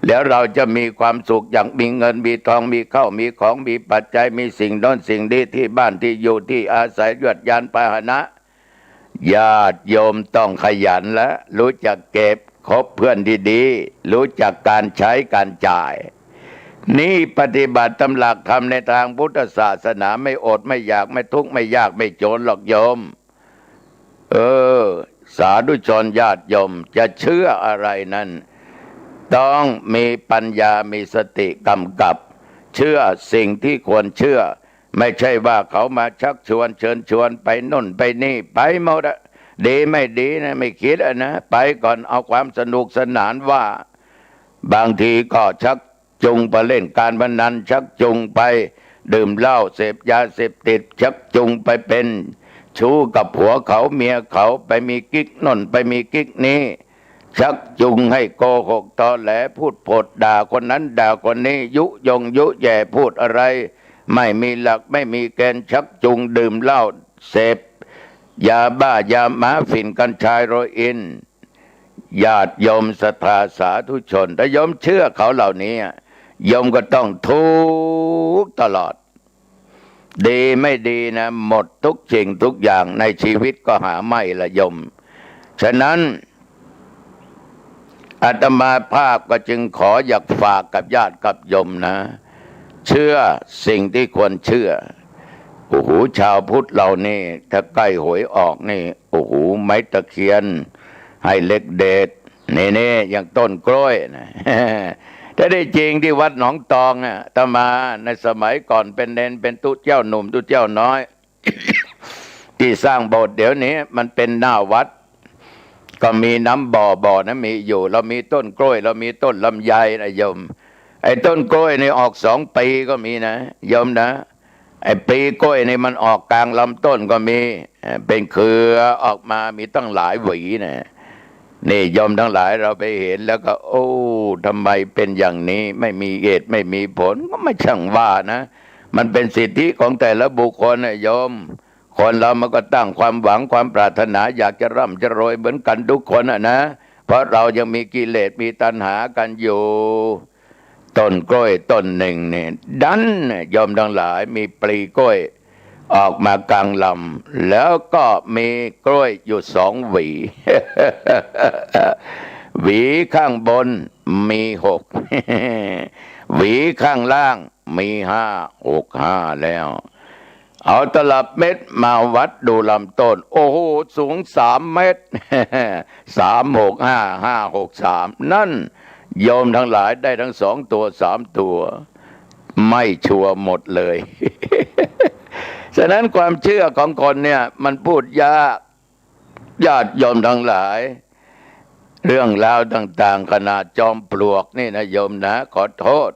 แล้วเราจะมีความสุขอย่างมีเงินมีทองมีข้าวมีของมีปัจจัยมีสิ่งโน้นสิ่งนี้ที่บ้านที่อยู่ที่อาศัยยวดยานพาหนะญาติโยมต้องขยันและรู้จักเก็บคบเพื่อนดีๆรู้จักการใช้การจ่ายนี่ปฏิบัติตามหลักธรรมในทางพุทธศาสนาไม่อดไม่อยากไม่ทุกข์ไม่ยากไม่จนหรอกโยมสาธุชนญาติโยมจะเชื่ออะไรนั้นต้องมีปัญญามีสติกำกับเชื่อสิ่งที่ควรเชื่อไม่ใช่ว่าเขามาชักชวนเชิญชวนไปน่นไปนี่ไปหมดอะดีไม่ดีนะไม่คิดนะไปก่อนเอาความสนุกสนานว่าบางทีก็ชักจูงไปเล่นการพนันชักจูงไปดื่มเหล้าเสพยาเสพติดชักจูงไปเป็นชู้กับผัวเขาเมียเขาไปมีกิ๊กน่นไปมีกิ๊กนี้ชักจูงให้โกหกตอแหลพูดปดด่าคนนั้นด่าคนนี้ยุยงยุแย่พูดอะไรไม่มีหลักไม่มีแกนชักจูงดื่มเหล้าเสพยาบ้ายาม้าฝิ่นกัญชาโรอินญาติโยมศรัทธาสาธุชนถ้าโยมเชื่อเขาเหล่านี้โยมก็ต้องทุกข์ตลอดดีไม่ดีนะหมดทุกสิ่งทุกอย่างในชีวิตก็หาไม่ละโยมฉะนั้นอาตมาภาพก็จึงขออยากฝากกับญาติกับโยมนะเชื่อสิ่งที่ควรเชื่อชาวพุทธเรานี่ถ้าใกล้หวยออกนี่ไม้ตะเคียนให้เล็กเด็ดนี่อย่างต้นกล้วยนะ ถ้าได้จริงที่วัดหนองตองอาตมาในสมัยก่อนเป็นเนนเป็นตุ๊เจ้าหนุ่มตุ๊เจ้าน้อย ที่สร้างโบสถ์เดี๋ยวนี้มันเป็นหน้าวัดก็มีน้ำบ่อนะมีอยู่เรามีต้นกล้วยเรามีต้นลำไยนะโยมไอ้ต้นกล้วยนี่ออก2 ปีก็มีนะโยมนะไอ้ปีกล้วยนี่มันออกกลางลำต้นก็มีเป็นเครือออกมามีตั้งหลายหวีนะนี่โยมทั้งหลายเราไปเห็นแล้วก็ทำไมเป็นอย่างนี้ไม่มีเหตุไม่มีผลก็ไม่ช่างว่านะมันเป็นสิทธิของแต่ละบุคคลนะโยมคนเรามันก็ตั้งความหวังความปรารถนาอยากจะร่ำจะรวยเหมือนกันทุกคนนะเพราะเรายังมีกิเลสมีตัณหากันอยู่ต้นกล้วยต้นหนึ่งเนี่ยดันโยมทั้งหลายมีปลีกล้วยออกมากลางลำแล้วก็มีกล้วยอยู่2 หวี หวีข้างบนมี6 หวีข้างล่างมี5 6 5แล้วเอาตลับเม็ดมาวัดดูลำต้นสูง3 เมตร 3 6 5 5 6 3นั่นโยมทั้งหลายได้ทั้ง2 ตัว3 ตัวไม่ชัวร์หมดเลย ฉะนั้นความเชื่อของคนเนี่ยมันพูดยากญาติโยมทั้งหลายเรื่องราวต่างๆขนาดจอมปลวกนี่นะโยมนะขอโทษ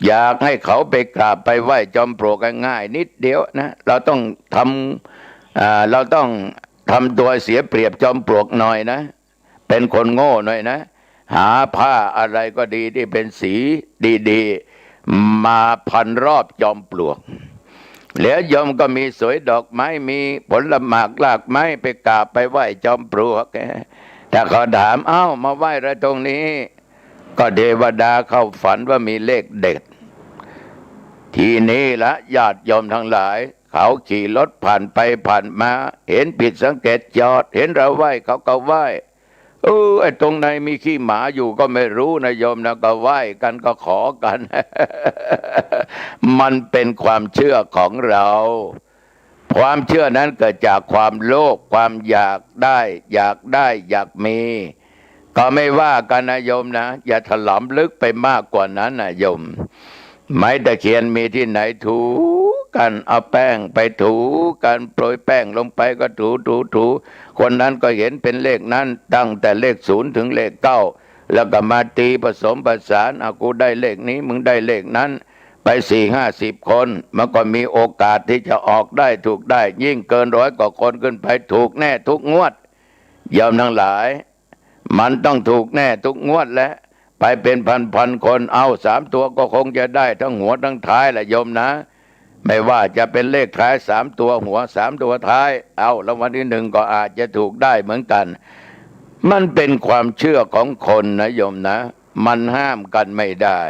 อยากให้เขาไปกราบไปไหว้จอมปลวกง่ายๆนิดเดียวนะเราต้องทำตัวเสียเปรียบจอมปลวกหน่อยนะเป็นคนโง่หน่อยนะหาผ้าอะไรก็ดีที่เป็นสีดีๆมาพันรอบจอมปลวกแล้วโยมก็มีสวยดอกไม้มีผลหมากลากไม้ไปกราบไปไหว้จอมปลวก ถ้าเขาถามเอ้ามาไหว้อะไรตรงนี้ ก็เทวดาเข้าฝันว่ามีเลขเด็ดทีนี้ละญาติโยมทั้งหลายเขาขี่รถผ่านไปผ่านมาเห็นผิดสังเกตจอดเห็นเราไหว้เขาก็ไหว้ไอ้ตรงไหนมีขี้หมาอยู่ก็ไม่รู้นะโยมนะก็ไหว้กันก็ขอกัน มันเป็นความเชื่อของเราความเชื่อนั้นเกิดจากความโลภความอยากได้อยากมีก็ไม่ว่ากันนะโยมนะอย่าถลำลึกไปมากกว่านั้นนะโยมไม้ตะเคียนมีที่ไหนถูกันเอาแป้งไปถูกันโปรยแป้งลงไปก็ถูคนนั้นก็เห็นเป็นเลขนั้นตั้งแต่เลข0ถึงเลข9แล้วก็มาตีผสมประสานเอากูได้เลขนี้มึงได้เลขนั้นไป40-50 คนมันก็มีโอกาสที่จะออกได้ถูกได้ยิ่งเกิน100 กว่าคนขึ้นไปถูกแน่ทุกงวดโยมทั้งหลายมันต้องถูกแน่ทุกงวดและไปเป็นพันคนเอา3 ตัวก็คงจะได้ทั้งหัวทั้งท้ายแหละโยมนะไม่ว่าจะเป็นเลขท้าย3 ตัวหัว3 ตัวท้ายเอารางวัลที่1ก็อาจจะถูกได้เหมือนกันมันเป็นความเชื่อของคนนะโยมนะมันห้ามกันไม่ได้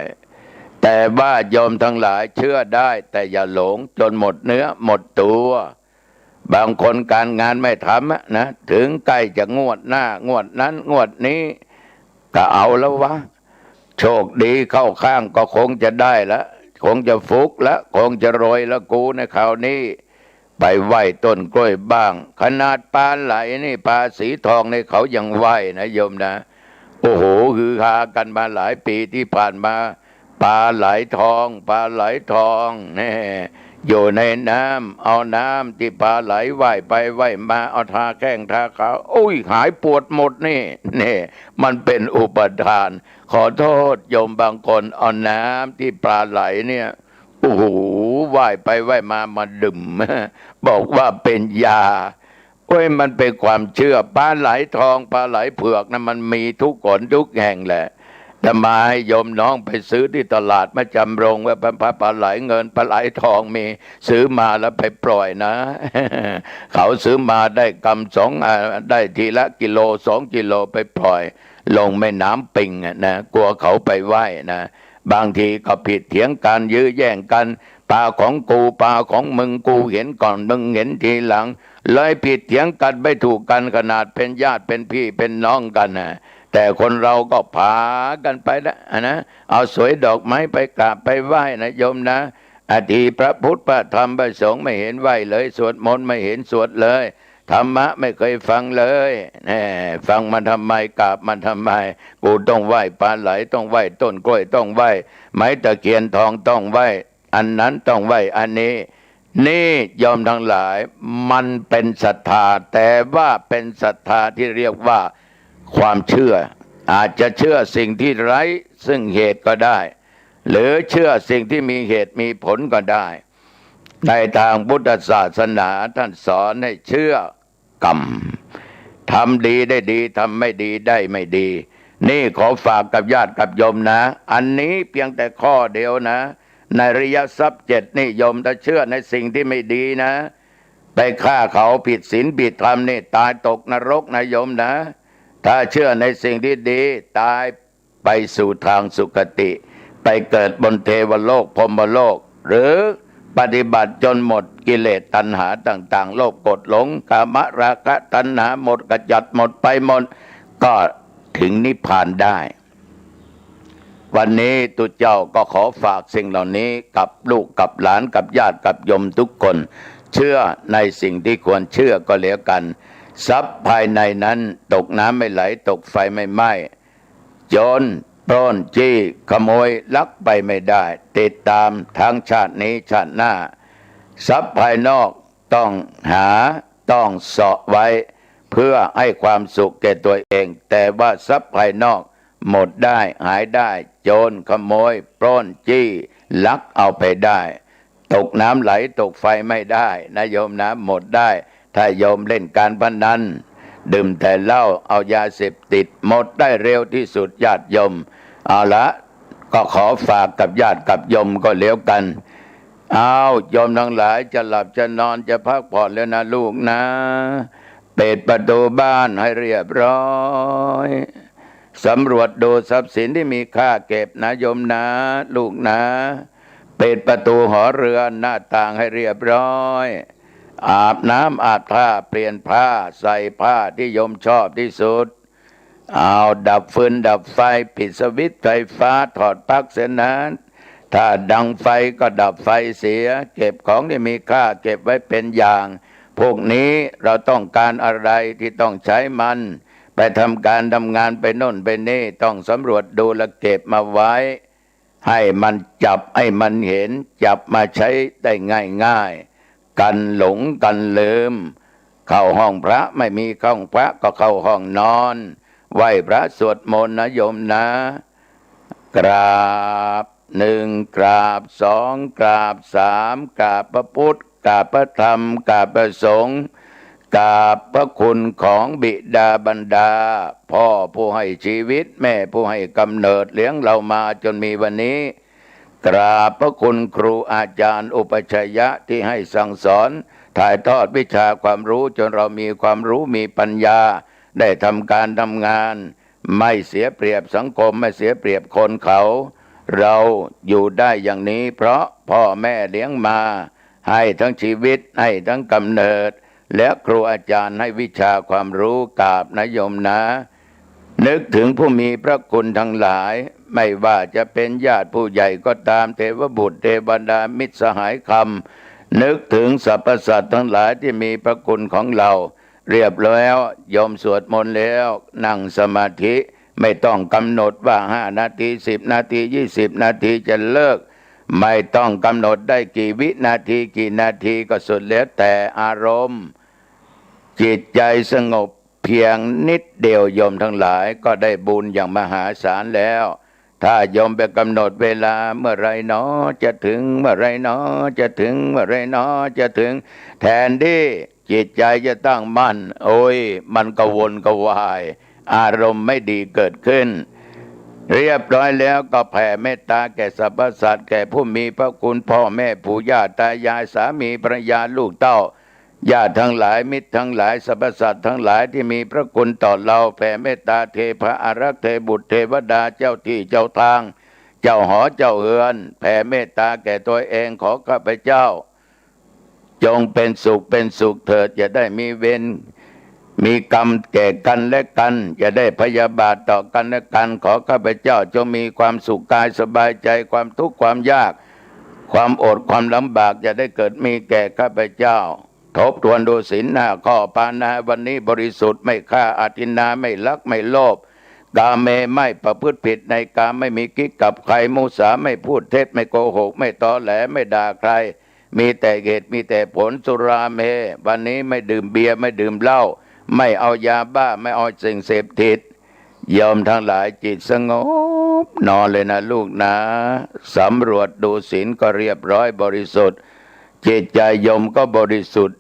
แต่ว่าโยมทั้งหลายเชื่อได้แต่อย่าหลงจนหมดเนื้อหมดตัวบางคนการงานไม่ทำนะถึงใกล้จะงวดหน้างวดนั้นงวดนี้ก็เอาแล้ววะโชคดีเข้าข้างก็คงจะได้แล้วคงจะฟุกแล้วคงจะรวยแล้วกูในคราวนี้ไปไหว้ต้นกล้วยบ้างขนาดปลาไหลนี่ปลาสีทองในเขายังไหว้นะโยมนะโอ้โหฮือฮากันมาหลายปีที่ผ่านมาปลาไหลทองนี่อยู่ในน้ำเอาน้ำที่ปลาไหลว่ายไปว่ายมาเอาทาแข้งทาขาอุ้ยหายปวดหมดนี่มันเป็นอุปทานขอโทษโยมบางคนเอาน้ำที่ปลาไหลเนี่ยโอ้โหว่ายไปว่ายมาดื่มบอกว่าเป็นยามันเป็นความเชื่อปลาไหลทองปลาไหลเผือกนะมันมีทุกคนทุกแห่งแหละแต่มาให้โยมน้องไปซื้อที่ตลาดมาจำลองว่าปลาไหลเงินปลาไหลทองมีซื้อมาแล้วไปปล่อยนะ เขาซื้อมาได้กำได้ทีละกิโล2 กิโลไปปล่อยลงแม่น้ำปิงนะกลัวเขาไปไหว้นะบางทีก็ผิดเถียงกันยื้อแย่งกันปลาของกูปลาของมึงกูเห็นก่อนมึงเห็นทีหลังเลยผิดเถียงกันไม่ถูกกันขนาดเป็นญาติเป็นพี่เป็นน้องกันนะแต่คนเราก็พากันไปนะเอาสวยดอกไม้ไปกราบไปไหว้นะโยมนะอธิพระพุทธพระธรรมพระสงฆ์ไม่เห็นไหว้เลยสวดมนต์ไม่เห็นสวดเลยธรรมะไม่เคยฟังเลยฟังมันทำไมกราบมันทำไมกูต้องไหว้ปลาไหลต้องไหว้ต้นกล้วยต้องไหว้ไม้ตะเคียนทองต้องไหว้อันนั้นต้องไหว้อันนี้นี่ยอมทั้งหลายมันเป็นศรัทธาแต่ว่าเป็นศรัทธาที่เรียกว่าความเชื่ออาจจะเชื่อสิ่งที่ไร้ซึ่งเหตุก็ได้หรือเชื่อสิ่งที่มีเหตุมีผลก็ได้ในทางพุทธศาสนาท่านสอนให้เชื่อกรรมทำดีได้ดีทำไม่ดีได้ไม่ดีนี่ขอฝากกับญาติกับโยมนะอันนี้เพียงแต่ข้อเดียวนะในอริยทรัพย์7นี่โยมถ้าเชื่อในสิ่งที่ไม่ดีนะไปฆ่าเขาผิดศีลผิดธรรมนี่ตายตกนรกนะโยมนะถ้าเชื่อในสิ่งที่ดีตายไปสู่ทางสุคติไปเกิดบนเทวโลกพรหมโลกหรือปฏิบัติจนหมดกิเลสตัณหาต่างๆโลภโกรธหลงกามราคะตัณหาหมดกระจัดหมดไปหมดก็ถึงนิพพานได้วันนี้ตุเจ้าก็ขอฝากสิ่งเหล่านี้กับลูกกับหลานกับญาติกับโยมทุกคนเชื่อในสิ่งที่ควรเชื่อก็แล้วกันทรัพย์ภายในนั้นตกน้ำไม่ไหลตกไฟไม่ไหม้โจรปล้นจี้ขโมยลักไปไม่ได้ติดตามทั้งชาตินี้ชาติหน้าทรัพย์ภายนอกต้องหาต้องเสาะไว้เพื่อให้ความสุขแก่ตัวเองแต่ว่าทรัพย์ภายนอกหมดได้หายได้โจรขโมยปล้นจี้ลักเอาไปได้ตกน้ำไหลตกไฟไม่ได้นะโยมนะหมดได้ถ้าโยมเล่นการพนันดื่มแต่เหล้าเอายาเสพติดหมดได้เร็วที่สุดญาติโยมเอาละก็ขอฝากกับญาติกับโยมก็แล้วกันเอาโยมทั้งหลายจะหลับจะนอนจะพักผ่อนแล้วนะลูกนะ ปิดประตูบ้านให้เรียบร้อยสำรวจดูทรัพย์สินที่มีค่าเก็บนะโยมนะลูกนะปิดประตูหอเรือนหน้าต่างให้เรียบร้อยอาบน้ำอาบท่าเปลี่ยนผ้าใส่ผ้าที่โยมชอบที่สุดเอาดับฟืนดับไฟปิดสวิตช์ไฟฟ้าถอดปลั๊กเสียนั้นถ้าดังไฟก็ดับไฟเสียเก็บของที่มีค่าเก็บไว้เป็นอย่างพวกนี้เราต้องการอะไรที่ต้องใช้มันไปทำการทำงานไปโน่นไปนี่ต้องสำรวจดูและเก็บมาไว้ให้มันจับให้มันเห็นจับมาใช้ได้ง่ายๆกันหลงกันลืมเข้าห้องพระไม่มีห้องพระก็เข้าห้องนอนไหว้พระสวดมนต์นะโยมนะกราบหนึ่งกราบสองกราบสามกราบพระพุทธกราบพระธรรมกราบพระสงฆ์กราบพระคุณของบิดาบรรดาพ่อผู้ให้ชีวิตแม่ผู้ให้กำเนิดเลี้ยงเรามาจนมีวันนี้กราบพระคุณครูอาจารย์อุปัชฌายะที่ให้สั่งสอนถ่ายทอดวิชาความรู้จนเรามีความรู้มีปัญญาได้ทำการทำงานไม่เสียเปรียบสังคมไม่เสียเปรียบคนเขาเราอยู่ได้อย่างนี้เพราะพ่อแม่เลี้ยงมาให้ทั้งชีวิตให้ทั้งกำเนิดและครูอาจารย์ให้วิชาความรู้กราบนะโยมนะนึกถึงผู้มีพระคุณทั้งหลายไม่ว่าจะเป็นญาติผู้ใหญ่ก็ตามเทวบุตรเทวดามิตรสหายคำนึกถึงสรรพสัตว์ทั้งหลายที่มีพระคุณของเราเรียบร้อยแล้วยมสวดมนต์แล้วนั่งสมาธิไม่ต้องกำหนดว่า5 นาที10 นาที20 นาทีจะเลิกไม่ต้องกำหนดได้กี่วินาทีกี่นาทีก็สุดแล้วแต่อารมณ์จิตใจสงบเพียงนิดเดียวโยมทั้งหลายก็ได้บุญอย่างมหาศาลแล้วถ้าโยมไปกำหนดเวลาเมื่อไรเนาะจะถึงเมื่อไรเนาะจะถึงเมื่อไรเนาะจะถึงแทนที่จิตใจจะตั้งมั่นโอ้ยมันกระวนกระวายอารมณ์ไม่ดีเกิดขึ้นเรียบร้อยแล้วก็แผ่เมตตาแก่สรรพสัตว์แก่ผู้มีพระคุณพ่อแม่ปู่ย่าตายายสามีภรรยาลูกเต้าญาติทั้งหลายมิตรทั้งหลายสรรพสัตว์ทั้งหลายที่มีพระคุณต่อเราแผ่เมตตาเทพอารักษ์เทบุตรเทวดาเจ้าที่เจ้าทางเจ้าหอเจ้าเฮือนแผ่เมตตาแก่ตัวเองขอข้าพเจ้าจงเป็นสุขเถิดอย่าได้มีเวรมีกรรมแก่กันและกันอย่าได้พยาบาทต่อกันและกันขอข้าพเจ้าจงมีความสุขกายสบายใจความทุกข์ความยากความอดความลำบากอย่าได้เกิดมีแก่ข้าพเจ้าทบทวนดูศีล5 ข้อปานาวันนี้บริสุทธิ์ไม่ฆ่าอาทินนาไม่ลักไม่โลภกาเมไม่ประพฤติผิดในกามไม่มีกิ๊กกับใครมุสาไม่พูดเท็จไม่โกหกไม่ตอแหลไม่ด่าใครมีแต่เหตุมีแต่ผลสุราเมวันนี้ไม่ดื่มเบียร์ไม่ดื่มเหล้าไม่เอายาบ้าไม่เอาสิ่งเสพติดโยมทั้งหลายจิตสงบนอนเลยนะลูกนะสำรวจดูศีลก็เรียบร้อยบริสุทธิ์จิตใจโยมก็บริสุทธิ์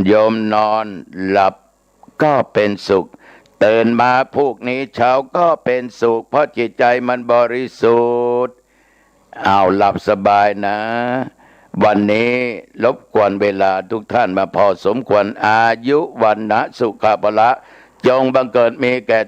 โยมนอนหลับก็เป็นสุขตื่นมาพรุ่งนี้เช้าก็เป็นสุขเพราะจิตใจมันบริสุทธิ์เอาหลับสบายนะวันนี้รบกวนเวลาทุกท่านมาพอสมควรอายุวันนะสุขภาละจงบังเกิดมีแก่